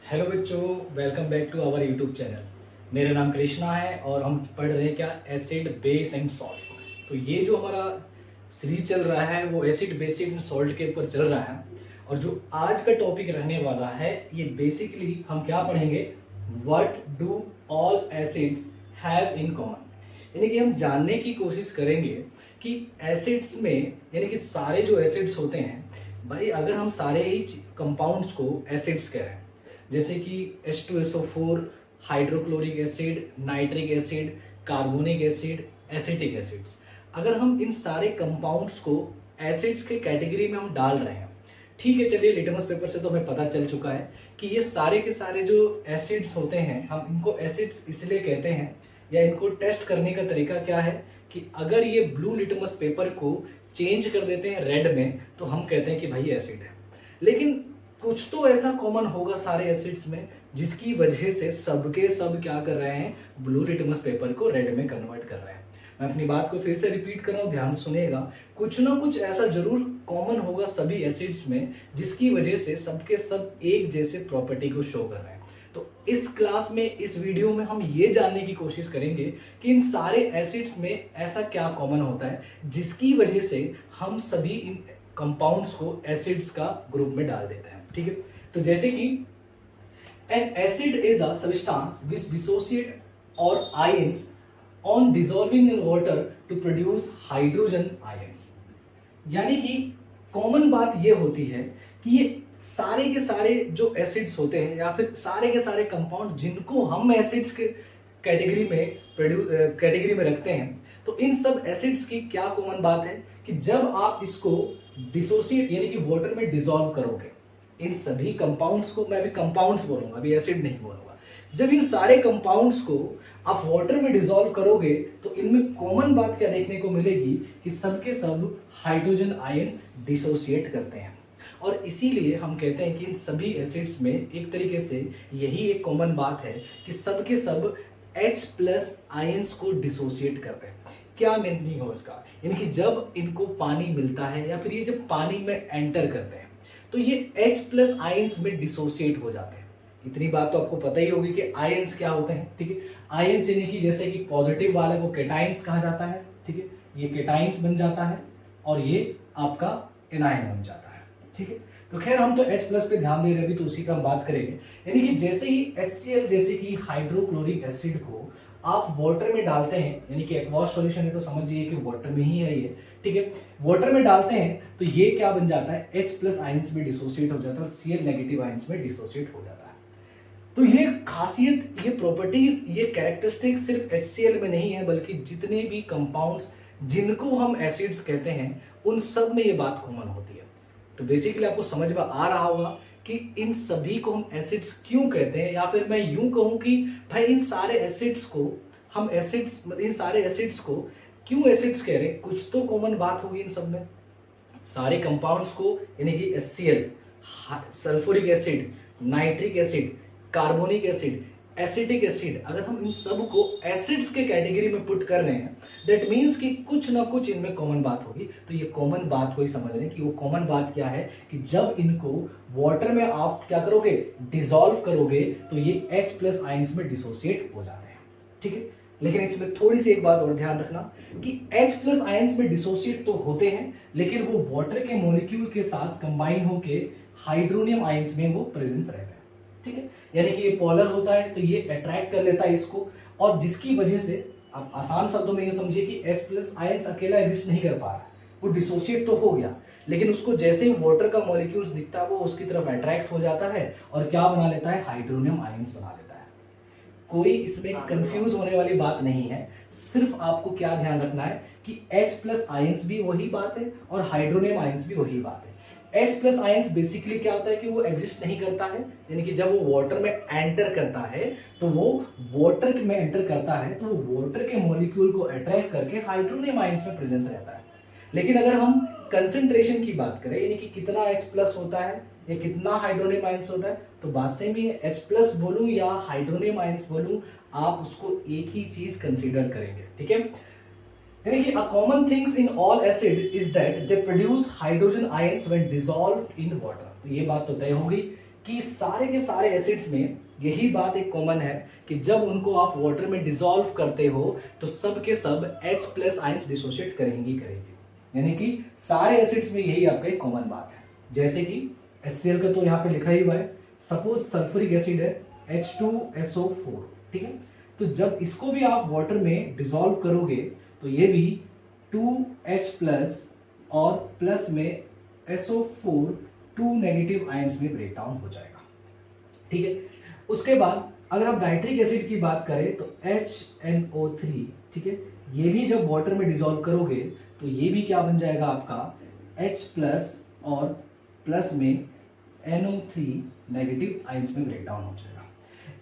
Hello बच्चों, welcome back to our YouTube channel. मेरा नाम कृष्णा है और हम पढ़ रहे हैं क्या एसिड बेस एंड सॉल्ट। तो ये जो हमारा सीरीज चल रहा है वो एसिड बेस एंड सॉल्ट के ऊपर चल रहा है। और जो आज का टॉपिक रहने वाला है ये बेसिकली हम क्या पढ़ेंगे, what do all acids have in common. यानी कि हम जानने की कोशिश करेंगे कि एसिड्स में, यानी कि सारे जो एसिड्स होते हैं भाई, अगर हम सारे ही कंपाउंड्स को एसिड्स कह रहे हैं, जैसे कि H2SO4, hydrochloric acid, nitric acid, carbonic acid, acetic acids, अगर हम इन सारे कंपाउंड्स को एसिड्स के कैटेगरी में हम डाल रहे हैं, ठीक है। चलिए, लिटमस पेपर से तो हमें पता चल चुका है कि ये सारे के सारे जो एसिड्स होते हैं हम इनको एसिड्स इसलिए कहते हैं, या इनको टेस्ट करने का तरीका क्या है कि अगर ये ब्लू लिटमस पेपर को चेंज कर देते हैं रेड में तो हम कहते हैं कि भाई एसिड है। लेकिन कुछ तो ऐसा कॉमन होगा सारे एसिड्स में जिसकी वजह से सबके सब क्या कर रहे हैं, ब्लू लिटमस पेपर को रेड में कन्वर्ट कर रहे हैं। मैं अपनी बात को फिर से रिपीट कर रहा हूँ, ध्यान से सुनिएगा। कुछ ना कुछ ऐसा जरूर कॉमन होगा सभी एसिड्स में जिसकी वजह से सबके सब एक जैसे प्रॉपर्टी को शो कर रहे हैं। तो इस क्लास में, इस वीडियो में हम ये जानने की कोशिश करेंगे कि इन सारे एसिड्स में ऐसा क्या कॉमन होता है जिसकी वजह से हम सभी इन कंपाउंड्स को एसिड्स का ग्रुप में डाल देते हैं। ठीक है, तो जैसे कि an acid is a substance which dissociate और ions on dissolving in water to produce hydrogen ions. यानी कि कॉमन बात ये होती है कि ये सारे के सारे जो एसिड्स होते हैं या फिर सारे के सारे कंपाउंड जिनको हम एसिड्स के कैटेगरी में रखते हैं, तो इन सब एसिड्स की क्या कॉमन बात है कि जब आप इसको डिसोसिएट यानी कि वाटर में डिसॉल्व करोगे, इन सभी कंपाउंड्स को, मैं अभी कंपाउंड्स बोलूंगा, अभी एसिड नहीं बोलूंगा, जब इन सारे कंपाउंड्स को आप वाटर में डिसॉल्व करोगे तो इनमें कॉमन बात क्या देखने को मिलेगी कि सबके सब हाइड्रोजन आयंस डिसोसिएट करते हैं। और इसीलिए हम कहते हैं कि इन सभी एसिड्स में एक तरीके से यही एक कॉमन बात है कि सबके सब H+ आयंस को डिसोसिएट करते हैं। क्या मीनिंग है उसका, यानी कि जब इनको पानी मिलता है या फिर ये जब पानी में एंटर करते हैं तो ये H+ आयंस में डिसोसिएट हो जाते हैं। इतनी बात तो आपको पता ही होगी कि आयंस क्या होते हैं। ठीक है, आयंस यानी कि जैसे कि पॉजिटिव वाले को कैटाइंस कहा जाता है। ठीक है, ये कैटाइंस बन जाता है और ये आपका एनायन बन जाता है। ठीक है, तो खैर हम तो H+ पे ध्यान दे रहे हैं, अभी तो उसी का हम बात करेंगे। यानी कि जैसे ही HCl जैसे कि हाइड्रोक्लोरिक एसिड को आप वाटर में डालते हैं, यानी कि एक्वास सॉल्यूशन है तो समझिए कि वाटर में ही है ये। ठीक है, वाटर में डालते हैं तो ये क्या बन जाता है, H+ आयंस में डिसोसिएट हो जाता है और Cl नेगेटिव आयंस में डिसोसिएट हो जाता है। तो ये खासियत, ये प्रॉपर्टीज, ये कैरेक्टरिस्टिक सिर्फ HCl में नहीं है बल्कि जितने भी कंपाउंड्स जिनको हम एसिड्स कहते हैं उन सब में ये बात कॉमन होती है। तो बेसिकली आपको समझ में आ रहा होगा कि इन सभी को हम एसिड्स क्यों कहते हैं, या फिर मैं यूं कहूं कि भाई इन सारे एसिड्स को हम एसिड्स, इन सारे एसिड्स को क्यों एसिड्स कह रहे हैं। कुछ तो कॉमन बात होगी इन सब में। सारे कंपाउंड्स को, यानी कि HCl, sulphuric acid, nitric acid, carbonic acid, acetic acid, अगर हम इन सब को एसिड्स के कैटेगरी में पुट कर रहे हैं, दैट मीन्स कि कुछ ना कुछ इनमें कॉमन बात होगी। तो ये कॉमन बात को ही समझ रहे हैं कि वो कॉमन बात क्या है कि जब इनको वाटर में आप क्या करोगे, डिसॉल्व करोगे, तो ये H+ आयंस में डिसोसिएट हो जाते हैं। ठीक है, लेकिन इसमें थोड़ी सी एक बात और ध्यान रखना कि H+ आयंस में डिसोसिएट तो होते हैं लेकिन वो वाटर के मॉलिक्यूल के साथ कंबाइन होके हाइड्रोनियम आयंस में वो प्रेजेंस रहते हैं। ठीक है, यानी कि ये पोलर होता है तो ये अट्रैक्ट कर लेता है इसको, और जिसकी वजह से आप आसान शब्दों में ये समझिए कि H+ आयंस अकेला एग्जिस्ट नहीं कर पा रहा है, वो डिसोसिएट तो हो गया लेकिन उसको जैसे ही वाटर का मॉलिक्यूल्स दिखता है वो उसकी तरफ अट्रैक्ट हो जाता है और क्या बना लेता है, हाइड्रोनियम आयंस बना लेता है। कोई इसमें कंफ्यूज होने वाली बात नहीं है, सिर्फ आपको क्या ध्यान रखना है कि H+ आयंस भी वही बात है और हाइड्रोनियम आयंस भी वही बात है। H+ आयंस बेसिकली क्या होता है कि वो एग्जिस्ट नहीं करता है, यानी कि जब वो वाटर में एंटर करता है तो वो वाटर में एंटर करता है तो वो वाटर के मॉलिक्यूल को अट्रैक्ट करके हाइड्रोनियम आयंस में प्रेजेंस रहता है। लेकिन अगर हम कंसंट्रेशन की बात करें, यानी कि कितना H+ होता है या कितना हाइड्रोनियम आयंस होता है, तो बात सेम ही है। H+ बोलूं या हाइड्रोनियम आयंस बोलूं, आप उसको एक ही चीज कंसीडर करेंगे। ठीक है, यानी कि a common things in all acid is that they produce hydrogen ions when dissolved in water। तो ये बात तो तय होगी कि सारे के सारे एसिड्स में यही बात एक कॉमन है कि जब उनको आप वाटर में डिसॉल्व करते हो तो सब के सब H प्लस आयंस डिसोशिएट करेंगी करेंगी। यानी कि सारे एसिड्स में यही आपका एक कॉमन बात है। जैसे कि HCl का तो यहाँ पे लिखा ही हुआ है, सपोज सल्फ्यूरिक एसिड है H2SO4, ठीक है। तो जब इसको भी आप वाटर में डिसॉल्व करोगे तो ये भी 2H प्लस और प्लस में SO4 2 नेगेटिव आयंस में ब्रेक डाउन हो जाएगा, ठीक है। उसके बाद अगर आप नाइट्रिक एसिड की बात करें तो HNO3, ठीक है, ये भी जब वाटर में डिसॉल्व करोगे तो ये भी क्या बन जाएगा आपका H प्लस और प्लस में NO3 नेगेटिव आयंस में ब्रेक डाउन हो जाएगा।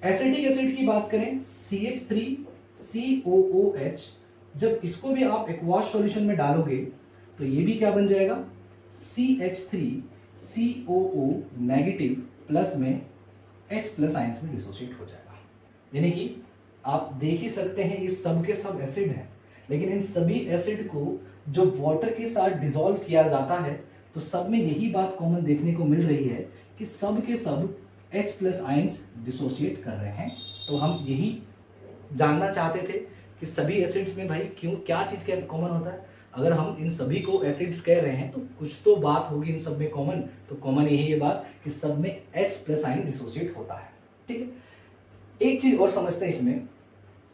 एसिटिक एसिड की बात करें CH3COOH, जब इसको भी आप एक्वास सॉल्यूशन में डालोगे तो ये भी क्या बन जाएगा CH3COO नेगेटिव प्लस में H प्लस आयंस में डिसोसिएट हो जाएगा। यानी कि आप देख ही सकते हैं ये सब के सब एसिड हैं, लेकिन इन सभी एसिड को जब वाटर के साथ डिसॉल्व किया जाता है तो सब में यही बात कॉमन देखने को मिल रही है कि सब के सब H प्लस आयंस डिसोसिएट कर रहे हैं। तो हम यही जानना चाहते थे कि सभी एसिड्स में भाई क्यों क्या चीज़ क्या कॉमन होता है। अगर हम इन सभी को एसिड्स कह रहे हैं तो कुछ तो बात होगी इन सब में कॉमन, तो कॉमन यही है बात कि सब में H प्लस आयन डिसोसिएट होता है, ठीक है। एक चीज़ और समझते हैं इसमें,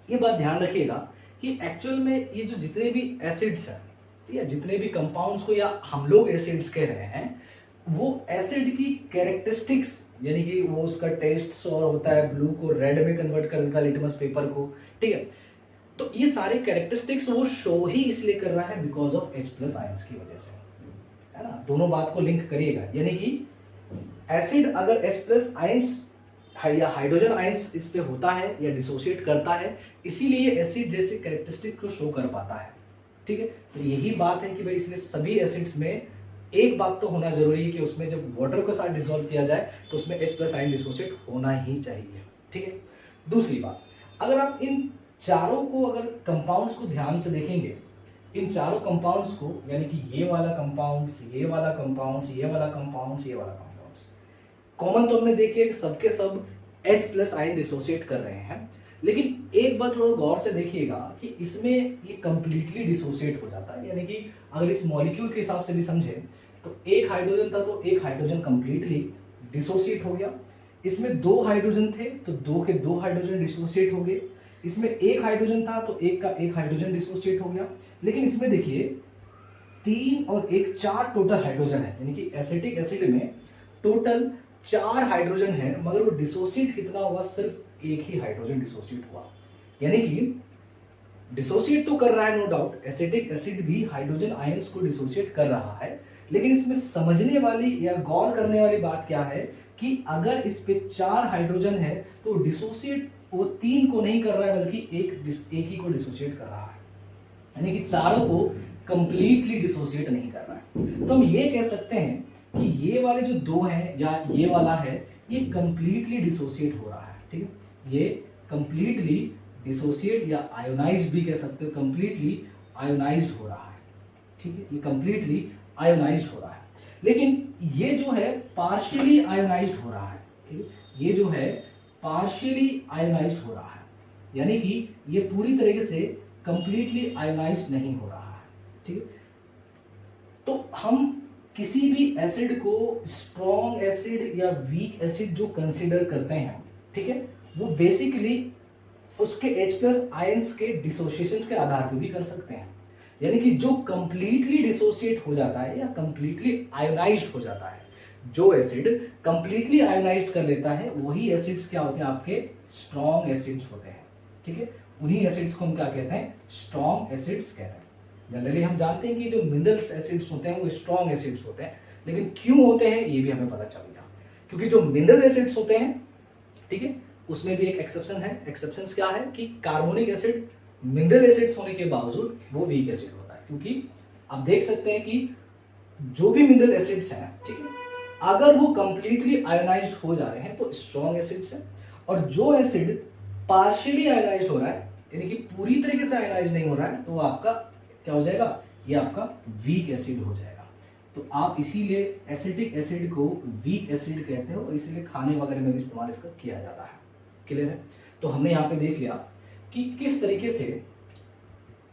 ये बात ध्यान रखिएगा कि एक्चुअल में ये जो जितने भी एसिड्स हैं या जितने भी कंपाउंड्स को या हम लोग एसिड्स कह रहे हैं, वो एसिड की कैरेक्टरिस्टिक्स यानी कि वो उसका टेस्ट और होता है, ब्लू को रेड में कन्वर्ट कर देता है लिटमस पेपर को, ठीक है। तो ये सारे कैरेक्टरिस्टिक्स वो शो ही इसलिए कर रहा है because of H plus ions की वजह से, है ना। दोनों बात को लिंक करिएगा, यानी कि एसिड अगर H प्लस आयंस या हाइड्रोजन आयंस इस पे होता है या डिसोशिएट करता है, इसीलिए एसिड जैसे कैरेक्टरिस्टिक को शो कर पाता है, ठीक है। तो यही बात है कि भाई इसलिए सभी एसिड्स में एक बात तो होना जरूरी है कि उसमें जब वाटर के साथ डिसॉल्व किया जाए तो उसमें H प्लस आयन डिसोशिएट होना ही चाहिए, ठीक है। दूसरी बात, अगर आप इन चारों को अगर कंपाउंड्स को ध्यान से देखेंगे, इन चारों कंपाउंड्स को यानी कि ये वाला कंपाउंड्स, ये वाला कंपाउंड्स, ये वाला कंपाउंड्स, ये वाला कंपाउंड्स, कॉमन तो हमने देख लिया कि सबके सब H प्लस आयन डिसोशिएट कर रहे हैं। लेकिन एक बात थोड़ा गौर से देखिएगा कि इसमें ये कंप्लीटली डिसोशिएट हो जाता है, यानी कि अगर इस मॉलिक्यूल के हिसाब से भी समझे तो एक हाइड्रोजन था तो एक हाइड्रोजन कंप्लीटली डिसोशिएट हो गया। इसमें दो हाइड्रोजन थे तो दो के दो हाइड्रोजन डिसोशिएट हो गए। इसमें एक हाइड्रोजन था तो एक का एक हाइड्रोजन डिसोशिएट हो गया। लेकिन इसमें देखिए 3 और 1 4 टोटल हाइड्रोजन है, यानी कि एसिटिक एसिड में टोटल 4 हाइड्रोजन है, मगर वो डिसोशिएट कितना हुआ, सिर्फ एक ही हाइड्रोजन डिसोशिएट हुआ। यानी कि डिसोशिएट तो कर रहा है नो डाउट, एसिटिक एसिड भी हाइड्रोजन आयंस को डिसोशिएट कर रहा है, लेकिन इसमें समझने वाली या गौर करने वाली बात क्या है कि अगर इस पे 4 हाइड्रोजन है तो डिसोशिएट वो 3 को नहीं कर रहा है बल्कि एक ही को डिसोशिएट कर रहा है, यानी कि चारों को कंप्लीटली डिसोशिएट नहीं कर रहा है। तो हम ये कह सकते हैं कि ये वाले जो दो हैं या ये वाला है ये कंप्लीटली डिसोशिएट हो रहा है, ठीक है। ये कंप्लीटली डिसोशिएट या आयोनाइज्ड भी कह सकते हो, कंप्लीटली आयोनाइज्ड हो रहा है, ठीक है। ये कंप्लीटली आयोनाइज्ड हो रहा है, लेकिन ये जो है पार्शियली आयोनाइज्ड हो रहा है, ठीक है। ये जो है पार्शियली आयोनाइज्ड हो रहा है, यानी कि ये पूरी तरीके से कंप्लीटली आयोनाइज्ड नहीं हो रहा है, ठीक है। तो हम किसी भी एसिड को स्ट्रॉन्ग एसिड या वीक एसिड जो कंसीडर करते हैं, ठीक है, वो बेसिकली उसके H प्लस आयंस के डिसोसिएशन के आधार पर भी कर सकते हैं। यानी कि जो कंप्लीटली डिसोशिएट हो जाता है या कंप्लीटली आयोनाइज्ड हो जाता है, जो एसिड कंप्लीटली आयोनाइज्ड कर लेता है वही एसिड्स क्या होते हैं, आपके स्ट्रॉन्ग एसिड्स होते हैं, ठीक है। उन्हीं एसिड्स को हम क्या कहते हैं, स्ट्रॉन्ग एसिड्स कहते हैं। जनरली हम जानते हैं कि जो मिनरल्स एसिड्स होते हैं वो स्ट्रॉन्ग एसिड्स होते हैं, लेकिन क्यों होते हैं ये भी हमें पता चल गया, क्योंकि जो मिनरल एसिड्स होते हैं, ठीक है, उसमें भी एक एक्सेप्शन है। एक्सेप्शन क्या है कि कार्बोनिक एसिड मिनरल एसिड्स होने के बावजूद वो वीक एसिड होता है, क्योंकि आप देख सकते हैं कि जो भी मिनरल एसिड्स हैं, ठीक है, अगर वो कंप्लीटली आयोनाइज्ड हो जा रहे हैं तो स्ट्रॉन्ग एसिड्स हैं, और जो एसिड पार्शियली आयोनाइज्ड हो रहा है यानी कि पूरी तरीके से आयोनाइज्ड नहीं हो रहा है तो वो आपका क्या हो जाएगा, ये आपका वीक एसिड हो जाएगा। तो आप इसीलिए एसिटिक एसिड को वीक एसिड कहते हो और इसीलिए खाने वगैरह में भी इस्तेमाल इसका किया जाता है। क्लियर है? तो हमने यहाँ पे देख लिया कि किस तरीके से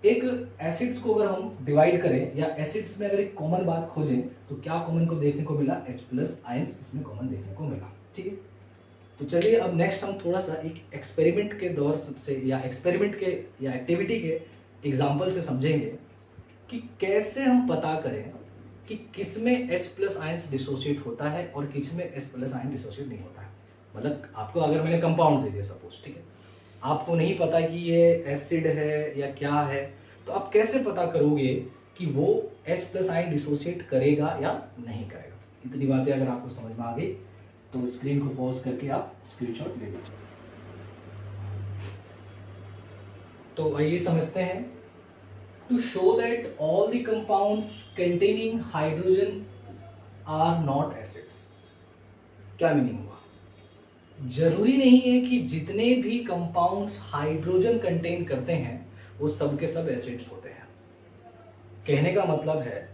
एक एसिड्स को अगर हम डिवाइड करें या एसिड्स में अगर एक कॉमन बात खोजें तो क्या कॉमन को देखने को मिला, H+ आयंस इसमें कॉमन देखने को मिला। ठीक है, तो चलिए अब नेक्स्ट हम थोड़ा सा एक एक्सपेरिमेंट के दौर से या एक्सपेरिमेंट के या एक्टिविटी के एग्जाम्पल से समझेंगे कि कैसे हम पता करें कि किस में H+ आयंस डिसोशिएट होता है और किस में H+ आयन डिसोशिएट नहीं होता है। मतलब आपको अगर मैंने कंपाउंड दे दिया सपोज, ठीक है, आपको नहीं पता कि ये एसिड है या क्या है, तो आप कैसे पता करोगे कि वो H+ आयन डिसोशिएट करेगा या नहीं करेगा। इतनी बातें अगर आपको समझ में आ गई तो स्क्रीन को पॉज करके आप स्क्रीनशॉट ले लीजिए। तो आइए समझते हैं। To show that all the compounds containing hydrogen are not acids. क्या मीनिंग हुआ? जरूरी नहीं है कि जितने भी कंपाउंड्स हाइड्रोजन कंटेन करते हैं वो सब के सब एसिड्स होते हैं। कहने का मतलब है,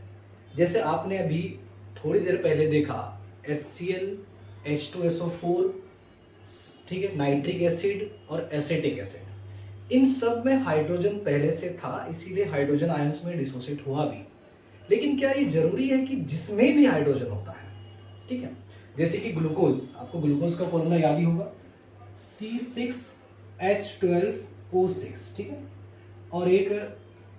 जैसे आपने अभी थोड़ी देर पहले देखा HCl, H2SO4, ठीक है, नाइट्रिक एसिड और एसिटिक एसिड, इन सब में हाइड्रोजन पहले से था, इसीलिए हाइड्रोजन आयंस में डिसोसिएट हुआ भी। लेकिन क्या ये जरूरी है कि जिसमें भी हाइड्रोजन होता है, ठीक है, जैसे कि ग्लूकोज, आपको ग्लूकोज का फॉर्मूला याद ही होगा, C6H12O6, ठीक है, और एक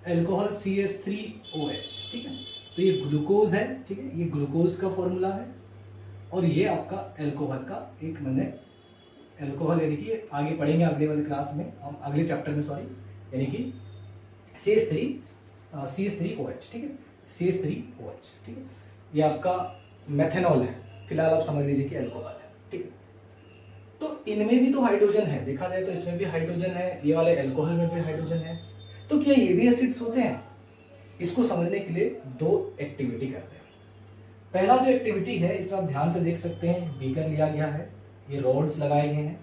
अल्कोहल CH3OH, ठीक है, तो ये ग्लूकोज है, ठीक है, ये ग्लूकोज का फॉर्मूला है और ये आपका अल्कोहल का एक, मैंने अल्कोहल यानी कि आगे पढ़ेंगे अगले वाले क्लास में, हम अगले चैप्टर में, सॉरी, यानी कि CH3OH, ठीक है, CH3OH, ठीक है, ये आपका मेथेनॉल है, फिलहाल आप समझ लीजिए कि अल्कोहल है, ठीक है। तो इनमें भी तो हाइड्रोजन है, देखा जाए तो इसमें भी हाइड्रोजन है, ये वाले अल्कोहल में भी हाइड्रोजन है, तो क्या ये भी एसिड्स होते हैं? इसको समझने के लिए दो एक्टिविटी करते हैं। पहला जो एक्टिविटी है, इस आप ध्यान से देख सकते हैं, बीकर लिया गया है, ये रॉड्स लगाए गए हैं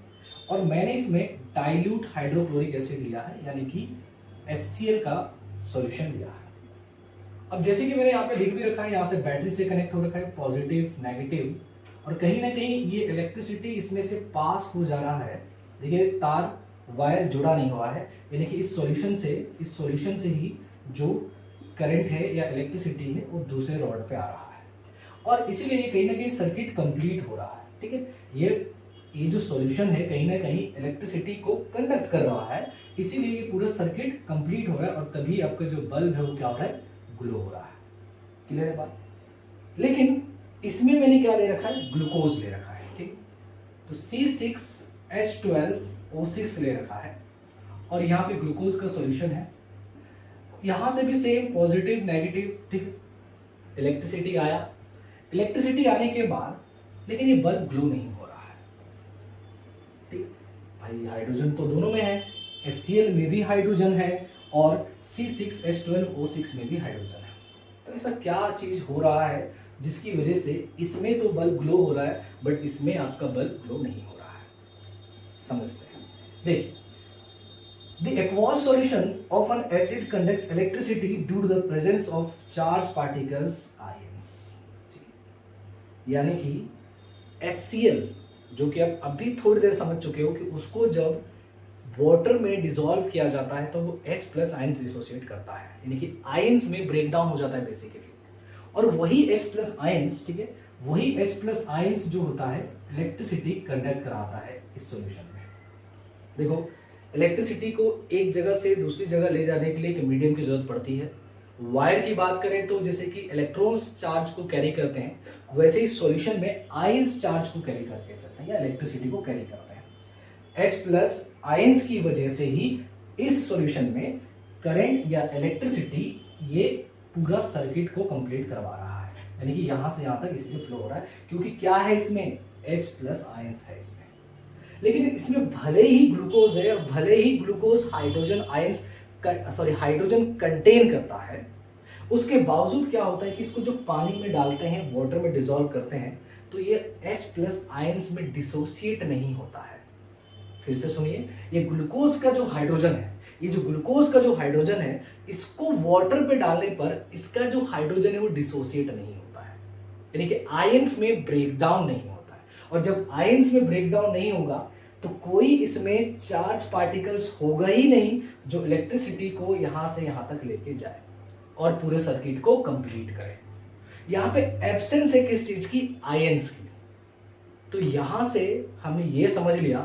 और मैंने इसमें डाइल्यूट हाइड्रोक्लोरिक एसिड लिया है, यानी कि HCl का सॉल्यूशन लिया है। अब जैसे कि मैंने यहाँ पे लिख भी रखा है, यहाँ से बैटरी से कनेक्ट हो रखा है, पॉजिटिव नेगेटिव, और कहीं ना कहीं ये इलेक्ट्रिसिटी इसमें से पास हो जा रहा है। देखिए तार वायर जुड़ा नहीं हुआ है, यानी कि इस सॉल्यूशन से ही जो करंट है या इलेक्ट्रिसिटी है वो दूसरे रॉड पे आ रहा है और इसीलिए ये कहीं ना कहीं सर्किट कंप्लीट हो रहा है। ठीक है, ये जो सॉल्यूशन है कहीं ना कहीं इलेक्ट्रिसिटी को कंडक्ट कर रहा है, इसीलिए ये पूरा सर्किट कंप्लीट हो रहा है और तभी आपका जो बल्ब है वो क्या हो रहा है, ग्लो हो रहा है। क्लियर है बात? लेकिन इसमें मैंने क्या ले रखा है, ग्लूकोज ले रखा है। ठीक, तो C6H12O6 ले रखा है और यहाँ पे ग्लूकोज का सॉल्यूशन है। यहां से भी सेम पॉजिटिव नेगेटिव, ठीक, इलेक्ट्रिसिटी आया, इलेक्ट्रिसिटी आने के बाद लेकिन ये बल्ब ग्लो नहीं हो रहा है। ठीक भाई, हाइड्रोजन तो दोनों में है, HCl में भी हाइड्रोजन है और C6H12O6 में भी हाइड्रोजन है। तो ऐसा क्या चीज हो रहा है जिसकी वजह से इसमें तो बल्ब ग्लो हो रहा है बट इसमें आपका बल्ब ग्लो नहीं हो रहा है? समझते हैं। देखिए, the aqueous solution of an acid conduct electricity due to the presence of charged particles ions। यानी कि HCl जो कि आप अभी थोड़ी देर समझ चुके हो कि उसको जब वाटर में डिसॉल्व किया जाता है तो वो H+ आयंस डिसोसिएट करता है, यानी कि आयंस में ब्रेक डाउन हो जाता है बेसिकली। और वही H+ आयंस, ठीक है, वही H+ आयंस जो होता है इलेक्ट्रिसिटी कंडक्ट कराता है इस सॉल्यूशन में। देखो, इलेक्ट्रिसिटी को एक जगह से दूसरी जगह ले जाने के लिए एक मीडियम की जरूरत पड़ती है। वायर की बात करें तो जैसे कि इलेक्ट्रॉन्स चार्ज को कैरी करते हैं, वैसे ही सॉल्यूशन में आयंस चार्ज को कैरी करके चलते हैं या इलेक्ट्रिसिटी को कैरी करते हैं। H+ आयंस की वजह से ही इस सॉल्यूशन में करंट या इलेक्ट्रिसिटी ये पूरा सर्किट को कंप्लीट करवा रहा है, यानी कि यहां से यहां तक इसलिए फ्लो हो रहा है क्योंकि क्या है इसमें, H+ आयंस है इसमें। लेकिन इसमें भले ही ग्लूकोज है और भले ही glucose hydrogen ions hydrogen contain करता है, उसके बावजूद क्या होता है कि इसको जो पानी में डालते हैं, वाटर में डिसॉल्व करते हैं, तो ये H+ आयंस में डिसोसिएट नहीं होता है। फिर से सुनिए, ये ग्लूकोज का जो हाइड्रोजन है, ये जो ग्लूकोज का जो हाइड्रोजन है, इसको वाटर पे डालने पर इसका जो हाइड्रोजन है वो डिसोसिएट नहीं होता है। यानी कि आयंस में ब्रेक डाउन नहीं होता है। और जब आयंस में ब्रेक डाउन नहीं होगा तो कोई इसमें चार्ज पार्टिकल्स होगा ही नहीं जो इलेक्ट्रिसिटी को यहां से यहां तक लेके जाए और पूरे सर्किट को कंप्लीट करे। यहां पे एब्सेंस है किस चीज की? आयंस की। तो यहां से हमने ये समझ लिया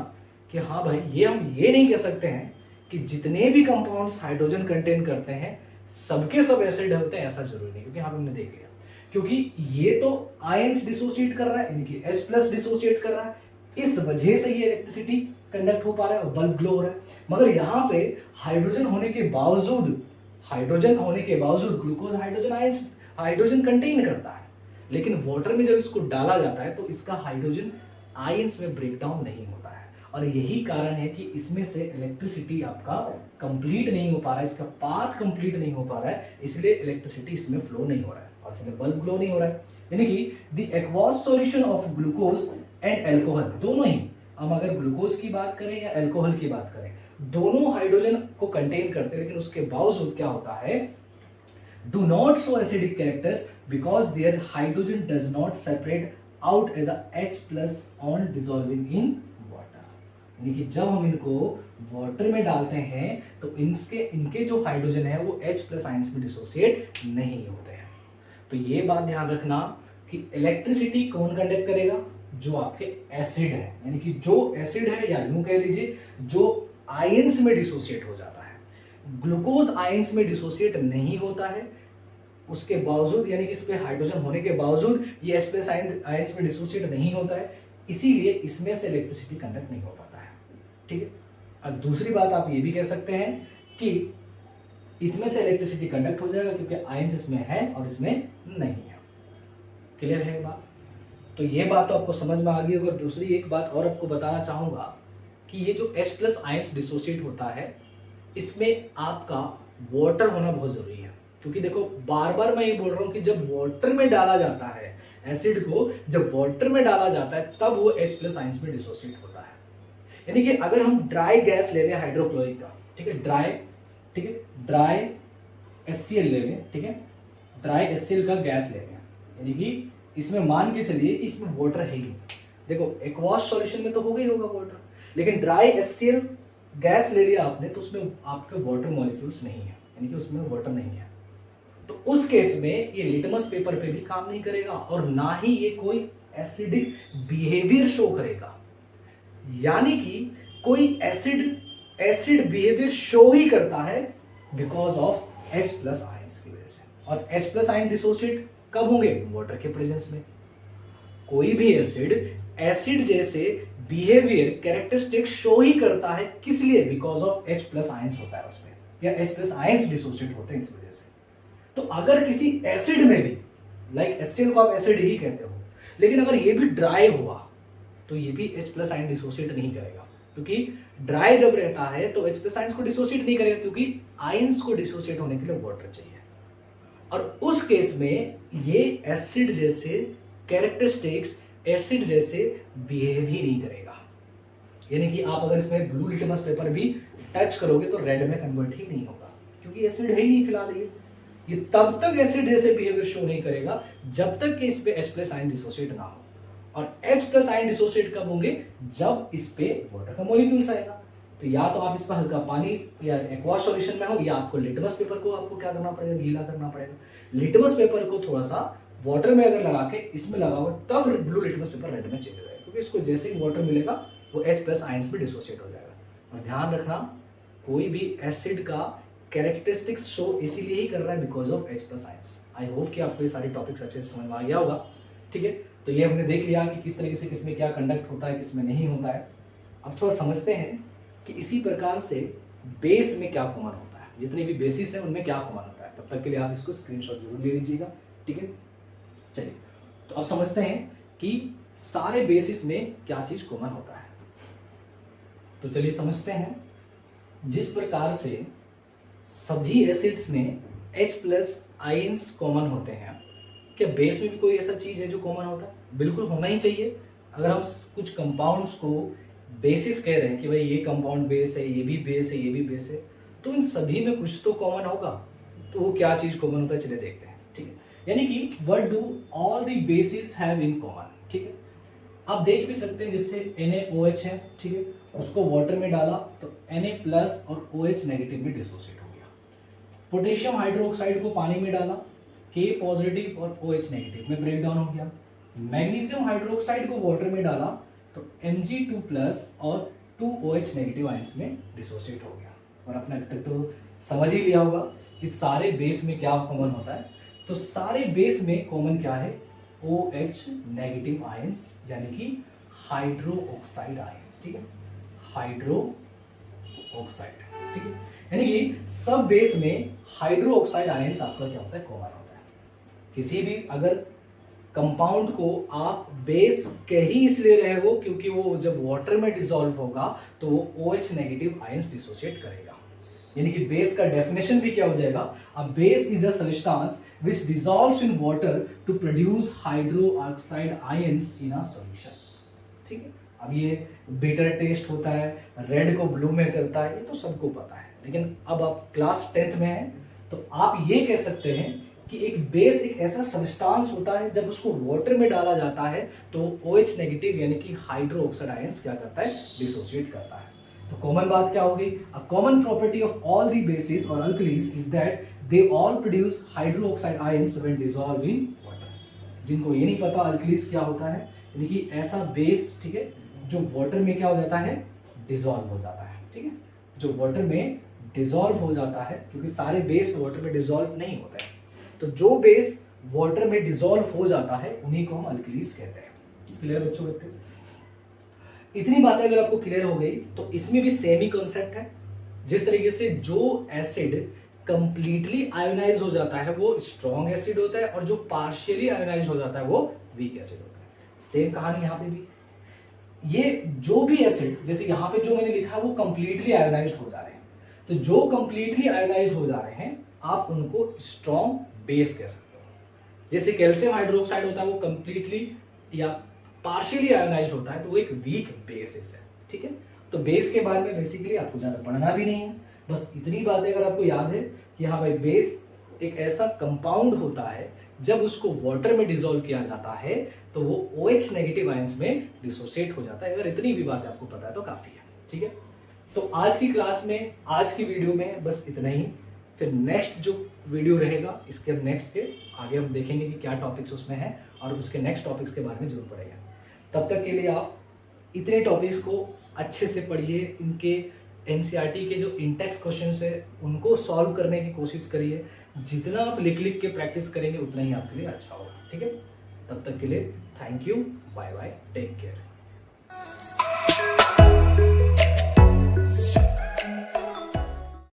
कि हाँ भाई, ये हम ये नहीं कह सकते हैं कि जितने भी कंपाउंड्स हाइड्रोजन कंटेन करते हैं सबके सब एसिड होते हैं, ऐसा जरूरी नहीं, क्योंकि हमने देख लिया क्योंकि ये तो आयंस डिसोसिएट कर रहा है, इनकी H प्लस डिसोसिएट कर रहा है, इस वजह से ये इलेक्ट्रिसिटी कंडक्ट हो पा रहा है और बल्ब ग्लो हो रहा है। मगर यहाँ पे हाइड्रोजन होने के बावजूद ग्लूकोज हाइड्रोजन कंटेन करता है, लेकिन वाटर में जब इसको डाला जाता है तो इसका हाइड्रोजन आयंस में ब्रेक डाउन नहीं होता है। और यही कारण है कि इसमें से इलेक्ट्रिसिटी आपका कंप्लीट नहीं हो पा रहा है, इसका पाथ कंप्लीट नहीं हो पा रहा है, इसलिए इलेक्ट्रिसिटी इसमें फ्लो नहीं हो रहा है और इसमें बल्ब ग्लो नहीं हो रहा है। यानी कि the aqueous solution of glucose and alcohol, दोनों ही, हम अगर ग्लूकोज की बात करें या एल्कोहल की बात करें, दोनों हाइड्रोजन को कंटेन करते हैं, लेकिन उसके बावजूद क्या होता है, do not show acidic characters because their hydrogen does not separate out as a H plus on dissolving in water. यानी कि जब हम इनको वाटर में डालते हैं तो इनके जो हाइड्रोजन है वो H प्लस आयंस में डिसोसिएट नहीं होते हैं। तो ये बात ध्यान रखना कि इलेक्ट्रिसिटी कौन कंडक्ट करेगा? जो आपके एसिड है, यानी कि जो एसिड है, या यूं कह लीजिए जो आयंस में डिसोसिएट हो जाता है। ग्लूकोज आयंस में डिसोसिएट नहीं होता है, उसके बावजूद, यानी कि इस पे हाइड्रोजन होने के बावजूद ये H प्लस आयंस में डिसोसिएट नहीं होता है, इसीलिए इसमें से इलेक्ट्रिसिटी कंडक्ट नहीं हो पाता है। ठीक है। और दूसरी बात आप ये भी कह सकते हैं कि इसमें से इलेक्ट्रिसिटी कंडक्ट हो जाएगा क्योंकि आयंस इसमें है और इसमें नहीं है। क्लियर है बात? तो ये बात तो आपको समझ में आ गई होगी। दूसरी एक बात और आपको बताना चाहूंगा कि ये जो H प्लस आयंस डिसोसिएट होता है, इसमें आपका वाटर होना बहुत जरूरी है। क्योंकि देखो, बार बार मैं ये बोल रहा हूं कि जब वाटर में डाला जाता है एसिड को, जब वाटर में डाला जाता है तब वो H प्लस आयंस में डिसोसिएट होता है। यानी कि अगर हम ड्राई गैस ले लें हाइड्रोक्लोरिक का, ठीक है, ड्राई HCl ले लें, ठीक है, ड्राई HCl का गैस ले लें, यानी कि इसमें मान के चलिए कि इसमें वाटर है ही। देखो, एक्वास सॉल्यूशन में तो होगा ही होगा वाटर, लेकिन ड्राई HCl गैस ले लिया आपने तो उसमें आपके वाटर मॉलिक्यूल्स नहीं है, यानी कि उसमें वाटर नहीं है। तो उस केस में ये लिटमस पेपर पे भी काम नहीं करेगा और ना ही ये कोई एसिडिक बिहेवियर शो करेगा। यानी कि कोई एसिड बिहेवियर शो ही करता है because of H plus ions की वजह से। और H प्लस आयन डिसोसिएट कब होंगे? वाटर के प्रेजेंस में। कोई भी एसिड जैसे बिहेवियर कैरेक्टरिस्टिक शो ही करता है, किस लिए? Because of H plus ions होता है उसमें, या H प्लस आयंस डिसोसिएट होते हैं इस वजह से। तो अगर किसी एसिड में भी, लाइक HCl को आप एसिड ही कहते हो, लेकिन अगर ये भी ड्राई हुआ तो ये भी H प्लस आयन डिसोसिएट नहीं करेगा, क्योंकि ड्राई जब रहता है तो H प्लस आयंस को डिसोसिएट नहीं करेगा, क्योंकि आयंस को डिसोसिएट होने के लिए वाटर चाहिए। और उस केस में ये एसिड जैसे कैरेक्टरिस्टिक्स, एसिड जैसे बिहेव ही नहीं करेगा। यानी कि आप अगर इसमें ब्लू लिटमस पेपर भी टच करोगे तो रेड में कन्वर्ट ही नहीं होगा, क्योंकि एसिड है ही नहीं फिलहाल। ये तब तक एसिड जैसे बिहेवियर शो नहीं करेगा जब तक कि इस पे H प्लस आयन डिसोसिएट ना हो। और H प्लस आयन डिसोसिएट कब होंगे? जब इस पे वाटर का मॉलिक्यूल्स आएगा। तो या तो आप इस पर हल्का पानी या एक्वा सॉल्यूशन में हो, या आपको लिटमस पेपर को आपको क्या करना पड़ेगा? गीला करना पड़ेगा। लिटमस पेपर को थोड़ा सा वाटर में अगर लगा के इसमें लगाओ तब ब्लू लिटमस पेपर रेड में चेंज हो जाएगा, क्योंकि इसको जैसे ही वाटर मिलेगा वो H प्लस आयंस में डिसोसिएट हो जाएगा। और ध्यान रखना, कोई भी एसिड का कैरेक्टरिस्टिक्स शो इसीलिए ही कर रहा है because of H plus ions. I hope कि आपको ये सारे टॉपिक्स अच्छे से समझ में आ गया होगा। ठीक है, तो ये हमने देख लिया कि किस तरीके से किसमें क्या कंडक्ट होता है, किसमें नहीं होता है। अब थोड़ा समझते हैं कि इसी प्रकार से बेस में क्या कॉमन होता है, जितने भी बेसिस हैं उनमें क्या कॉमन होता है। तब तक के लिए आप इसको स्क्रीनशॉट जरूर ले लीजिएगा। ठीक है, चलिए तो अब समझते हैं कि सारे बेसिस में क्या चीज कॉमन होता है। तो चलिए समझते हैं, जिस प्रकार से सभी एसिड्स में H प्लस आयंस कॉमन होते हैं, क्या बेस में भी कोई ऐसा चीज है जो कॉमन होता है? बिल्कुल होना ही चाहिए। अगर हम कुछ कंपाउंड्स को बेसिस कह रहे हैं कि भाई ये कंपाउंड बेस है, ये भी बेस है, ये भी बेस है, तो इन सभी में कुछ तो कॉमन होगा। तो वो क्या चीज कॉमन होता है, चलिए देखते हैं। ठीक है, यानी कि what do all the basis have in common, ठीक है। आप देख भी सकते हैं जैसे NaOH है, ठीक है, उसको वाटर में डाला तो Na प्लस और OH नेगेटिव में डिसोसिएट हो गया। पोटेशियम हाइड्रोक्साइड को पानी में डाला, K पॉजिटिव और OH नेगेटिव में ब्रेक डाउन हो गया। मैग्नीशियम हाइड्रोक्साइड को वाटर में डाला तो Mg2 प्लस और 2OH नेगेटिव आयंस में डिसोसिएट हो गया। और आपने अभी तक तो समझ ही लिया होगा कि सारे बेस में क्या कॉमन होता है। तो सारे बेस में कॉमन क्या है, OH नेगेटिव आयंस यानी कि हाइड्रो ऑक्साइड आयन, ठीक है, हाइड्रो ऑक्साइड, ठीक है। यानी कि सब बेस में हाइड्रो ऑक्साइड आयंस आपका क्या होता है, कॉमन होता है। किसी भी अगर कंपाउंड को आप बेस कह ही इसलिए रहे हो क्योंकि वो जब वाटर में डिसॉल्व होगा तो वो OH नेगेटिव आयंस डिसोसिएट करेगा। यानी कि बेस का डेफिनेशन भी क्या हो जाएगा, a base is a substance which dissolves in water to produce hydroxide ions in a solution, ठीक है। अब ये बिटर टेस्ट होता है, रेड को ब्लू में करता है, ये तो सबको पता है। लेकिन अब आप क्लास 10th में हैं तो आप ये कह सकते हैं कि एक बेस एक ऐसा सब्सटेंस होता है जब उसको वाटर में डाला जाता है तो OH नेगेटिव यानी कि हाइड्रो ऑक्साइड आयंस क्या करता है, डिसोसिएट करता है। तो कॉमन बात क्या होगी, a common property of all the bases और alkalis is that they all produce hydroxide ions when dissolve in water. जिनको ये नहीं पता अल्कलीज क्या होता है, यानी कि ऐसा बेस, ठीक है, जो वाटर में क्या हो जाता है, डिसॉल्व हो जाता है, ठीक है, जो वाटर में डिसॉल्व हो जाता है, क्योंकि सारे बेस वाटर में डिसॉल्व नहीं होते हैं। तो जो बेस वाटर में डिसॉल्व हो जाता है उन्हीं को हम अल्कलीज कहते हैं। क्लियर बच्चों, बच्चे इतनी बातें अगर आपको क्लियर हो गई तो इसमें भी सेम ही कॉन्सेप्ट है। जिस तरीके से जो एसिड कंप्लीटली आयोनाइज हो जाता है वो स्ट्रॉन्ग एसिड होता है और जो पार्शियली आयोनाइज हो जाता है वो वीक एसिड होता है। सेम कहानी यहाँ पे भी, ये जो भी एसिड, जैसे यहाँ पे जो मैंने लिखा है वो कंप्लीटली आयोनाइज हो जा रहे हैं, तो जो कंप्लीटली आयोनाइज हो जा रहे हैं आप उनको स्ट्रॉन्ग बेस कह सकते हो। जैसे कैल्शियम हाइड्रोक्साइड होता है वो कंप्लीटली या पार्शियली आयोनाइज्ड होता है तो वो एक वीक बेसिस है, ठीक है। तो बेस के बारे में बेसिकली आपको ज़्यादा पढ़ना भी नहीं है, बस इतनी बातें अगर आपको याद है कि हाँ भाई बेस एक ऐसा कंपाउंड होता है जब उसको वाटर में डिसॉल्व किया जाता है तो वो OH नेगेटिव आयंस में डिसोसिएट हो जाता है। अगर इतनी भी बातें आपको पता है तो काफ़ी है, ठीक है। तो आज की क्लास में, आज की वीडियो में बस इतना ही। फिर नेक्स्ट जो वीडियो रहेगा इसके नेक्स्ट के आगे हम देखेंगे कि क्या टॉपिक्स उसमें हैं और उसके नेक्स्ट टॉपिक्स के बारे में जरूर पढ़ेगा। तब तक के लिए आप इतने टॉपिक्स को अच्छे से पढ़िए, इनके NCERT के जो इंटेक्स क्वेश्चंस है उनको सॉल्व करने की कोशिश करिए। जितना आप लिख लिख के प्रैक्टिस करेंगे उतना ही आपके लिए अच्छा होगा, ठीक है। तब तक के लिए thank you, bye bye, take care.